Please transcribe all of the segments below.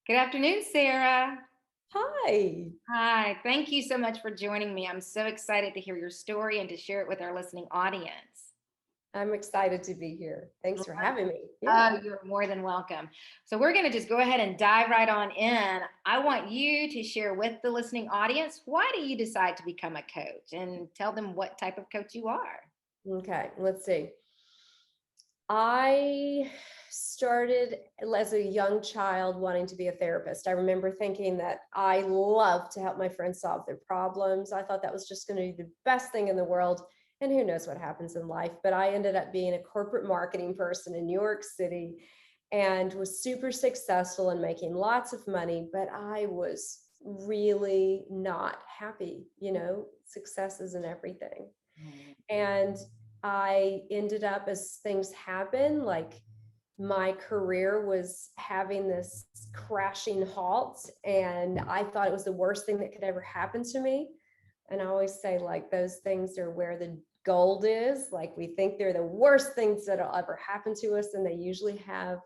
Good afternoon, Sarah. Hi, Hi, thank you so much for joining me. I'm so excited to hear your story and to share it with our listening audience. I'm excited to be here. Thanks for having me. Oh, Yeah. you're more than welcome. So, we're going to just go ahead and dive right on in. I want you to share with the listening audience, why do you decide to become a coach, and tell them what type of coach you are? Okay, let's see. I started as a young child wanting to be a therapist. I remember thinking that I love to help my friends solve their problems. I thought that was just going to be the best thing in the world. And who knows what happens in life. But I ended up being a corporate marketing person in New York City and was super successful and making lots of money. But I was really not happy. Success isn't everything. Mm. And I ended up, as things happen, like my career was having this crashing halt. And I thought it was the worst thing that could ever happen to me. And I always say, like, those things are where the gold is. Like, we think they're the worst things that'll ever happen to us, and they usually have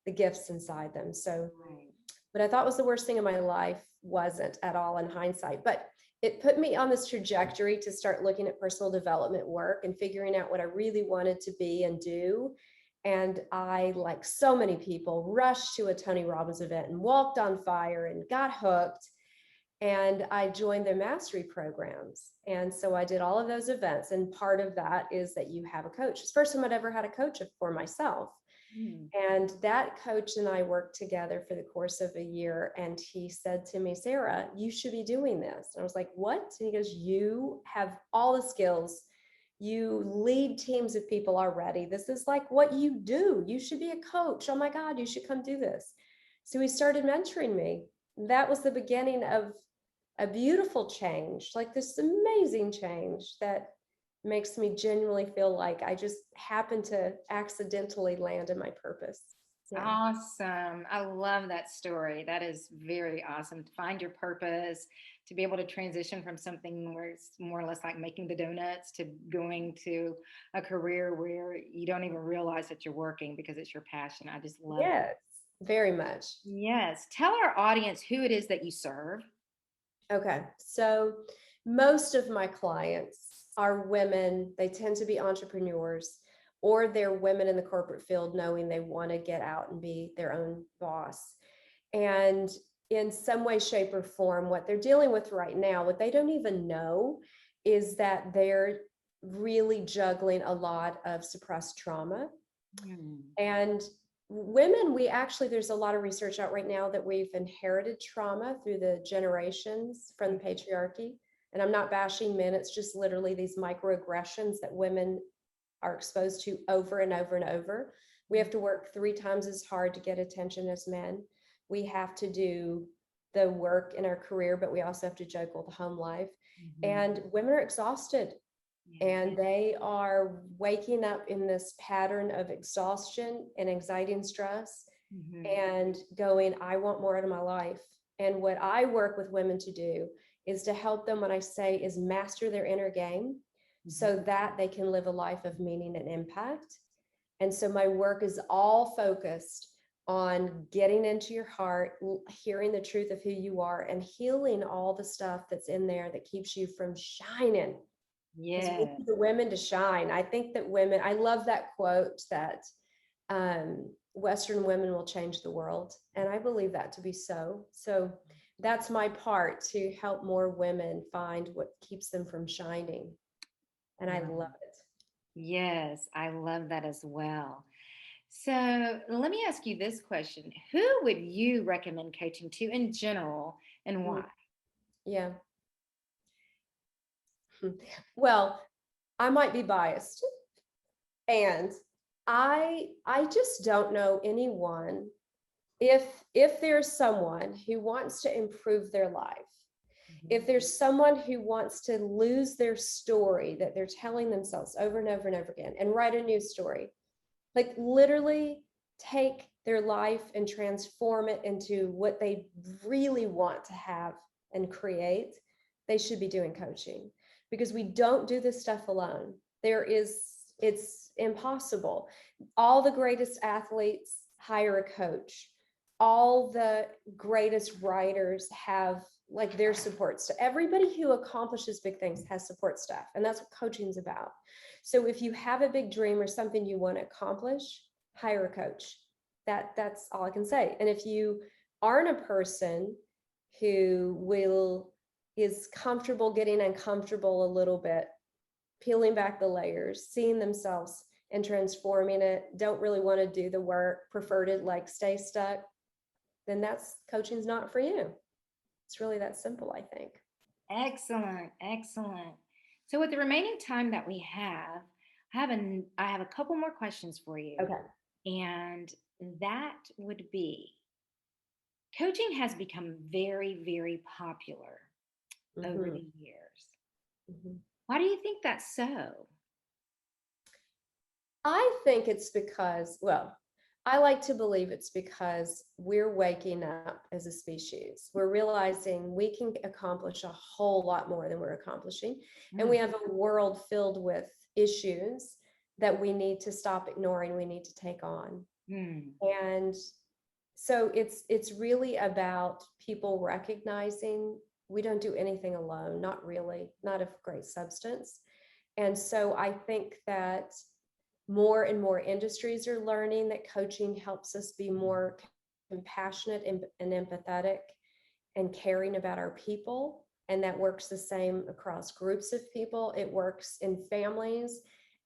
the gifts inside them. So, Right. what I thought was the worst thing in my life wasn't at all in hindsight. But it put me on this trajectory to start looking at personal development work and figuring out what I really wanted to be and do. And I, like so many people, rushed to a Tony Robbins event and walked on fire and got hooked. And I joined their mastery programs. And so I did all of those events. And part of that is that you have a coach. It's the first time I'd ever had a coach for myself. Mm. And that coach and I worked together for the course of a year. And he said to me, Sarah, you should be doing this. And I was like, what? And he goes, you have all the skills. You lead teams of people already. This is like what you do. You should be a coach. Oh my God, you should come do this. So he started mentoring me. That was the beginning of a beautiful change, like this amazing change that makes me genuinely feel like I just happened to accidentally land in my purpose. Yeah. Awesome. I love that story. That is very awesome. To find your purpose, to be able to transition from something where it's more or less like making the donuts to going to a career where you don't even realize that you're working because it's your passion. I just love it. Yes, very much. Yes. Tell our audience who it is that you serve. Okay. So most of my clients are women. They tend to be entrepreneurs, or they're women in the corporate field knowing they want to get out and be their own boss. And in some way, shape, or form, what they're dealing with right now, what they don't even know, is that they're really juggling a lot of suppressed trauma. Mm. And women, there's a lot of research out right now that we've inherited trauma through the generations from the patriarchy. And I'm not bashing men, it's just literally these microaggressions that women are exposed to over and over and over. We have to work 3 times as hard to get attention as men. We have to do the work in our career, but we also have to juggle the home life. Mhm. And women are exhausted, Yeah. and they are waking up in this pattern of exhaustion and anxiety and stress Mhm. and going, I want more out of my life. And what I work with women to do is to help them, what I say is master their inner game Mhm. so that they can live a life of meaning and impact. And so my work is all focused on getting into your heart, hearing the truth of who you are, and healing all the stuff that's in there that keeps you from shining, because we Yeah. need the women to shine. I think that women, I love that quote that Western women will change the world. And I believe that to be so. So that's my part, to help more women find what keeps them from shining. And I love it. Yes, I love that as well. So let me ask you this question. Who would you recommend coaching to in general and Mm, why? yeah. Well, I might be biased, and I just don't know anyone. If there's someone who wants to improve their life, if Mhm. there's someone who wants to lose their story that they're telling themselves over and over and over again and write a new story, like literally take their life and transform it into what they really want to have and create, they should be doing coaching, because we don't do this stuff alone. It's impossible. All the greatest athletes hire a coach. all the greatest writers have like their support staff. Everybody who accomplishes big things has support staff, and that's what coaching is about. So if you have a big dream or something you want to accomplish, hire a coach. That's all I can say. And if you aren't a person who is comfortable getting uncomfortable a little bit, peeling back the layers, seeing themselves and transforming it, don't really want to do the work, prefer to like stay stuck, then that's coaching's not for you. It's really that simple, I think. Excellent, excellent. So with the remaining time that we have, I have a couple more questions for you. Okay. And that would be, coaching has become very, very popular over Mm-hmm. the years. Mm-hmm. Why do you think that's so? I think it's because, well, I like to believe it's because we're waking up as a species. We're realizing we can accomplish a whole lot more than we're accomplishing. And we Mm, have a world filled with issues that we need to stop ignoring, we need to take on. mm, And so it's really about people recognizing we don't do anything alone, not really, not of great substance. And so I think that more and more industries are learning that coaching helps us be more compassionate and empathetic and caring about our people. And that works the same across groups of people. It works in families.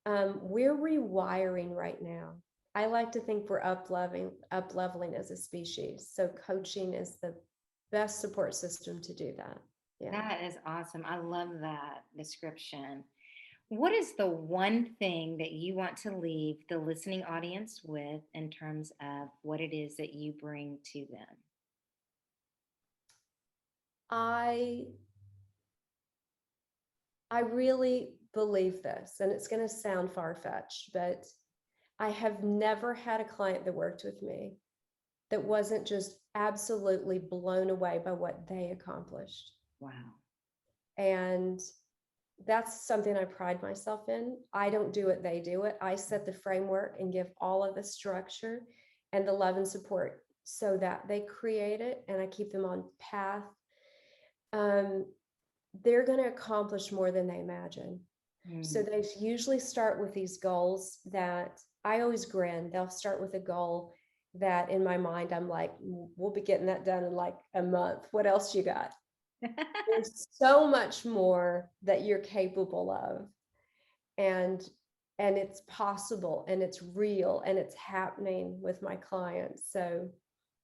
We're rewiring right now. I like to think we're up leveling as a species. So coaching is the best support system to do that. Yeah. that is awesome. I love that description. What is the one thing that you want to leave the listening audience with in terms of what it is that you bring to them? I I really believe this, and it's going to sound far-fetched, but I have never had a client that worked with me that wasn't just absolutely blown away by what they accomplished. Wow. And that's something I pride myself in. I don't do it, they do it. I set the framework and give all of the structure and the love and support so that they create it, and I keep them on path. Um, they're going to accomplish more than they imagine. So Mm. they usually start with these goals that I always grin. They'll start with a goal that in my mind, I'm like, we'll be getting that done in like a month. What else you got? There's so much more that you're capable of. And it's possible and it's real and it's happening with my clients. So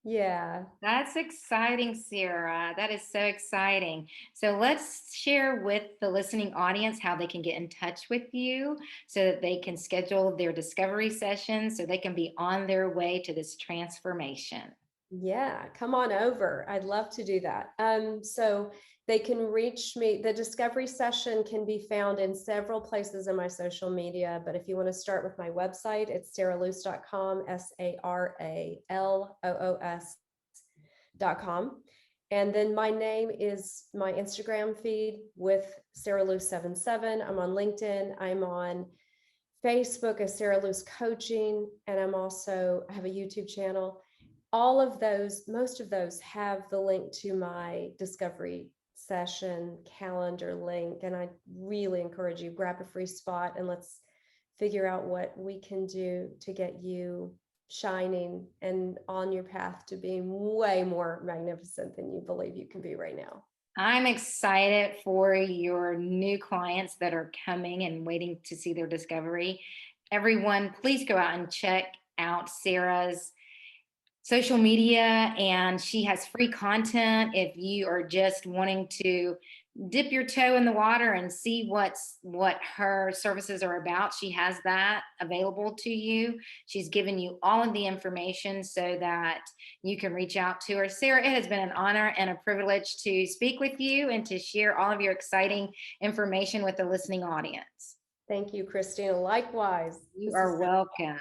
yeah. That's exciting, Sarah. That is so exciting. So let's share with the listening audience how they can get in touch with you so that they can schedule their discovery sessions so they can be on their way to this transformation. Yeah, come on over. I'd love to do that. So they can reach me. The discovery session can be found in several places in my social media, but if you want to start with my website, it's saraloos.com, SARALOOS.com. And then my name is my Instagram feed with Sara Loos 77. I'm on LinkedIn. I'm on Facebook as Sara Loos Coaching, and I have a YouTube channel. All of those, most of those have the link to my discovery session calendar link. And I really encourage you, grab a free spot and let's figure out what we can do to get you shining and on your path to being way more magnificent than you believe you can be right now. I'm excited for your new clients that are coming and waiting to see their discovery. Everyone, please go out and check out Sarah's social media, and she has free content if you are just wanting to dip your toe in the water and see what her services are about. She has that available to you. She's given you all of the information so that you can reach out to her. Sarah, it has been an honor and a privilege to speak with you and to share all of your exciting information with the listening audience. Thank you, Christina. Likewise. You are welcome.